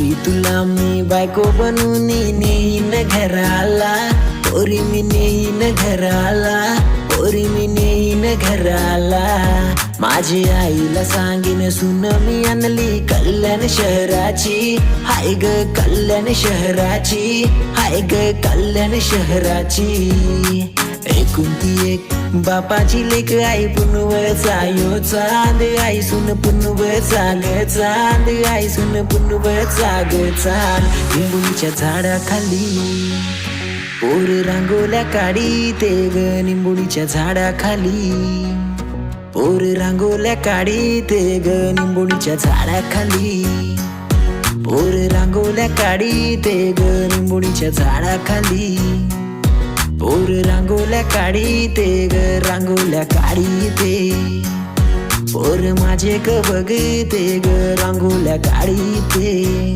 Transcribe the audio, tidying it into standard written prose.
पोरी तुला मी बायको बनवून नेईन घराला, पोरी मी नेईन घराला, पोरी मी नेईन घराला. माझ्या आईला सांगीन सुन मी आणली कल्याण शहराची, हाय ग कल्याण शहराची, हाय ग कल्याण शहराची. एकुलती एक बापाची लेक आई पुनवचा यो चांद, आई सुन पुनवचा ग चांद, आई सुन पुनवचा ग चांद. निंबुच्या झाडाखाली पोर रांगोल्या काढी ते ग, निंबुडीच्या झाडाखाली पोर रांगोल्या काढी ते ग, निंबुडीच्या झाडाखाली पोर रांगोल्या काढी ते ग, निंबुडीच्या झाडाखाली पोर रांगोल्या काढी ते ग, रांगोल्या काढी ते पोर माझे ग बघते ग, रांगोल्या काढी ते.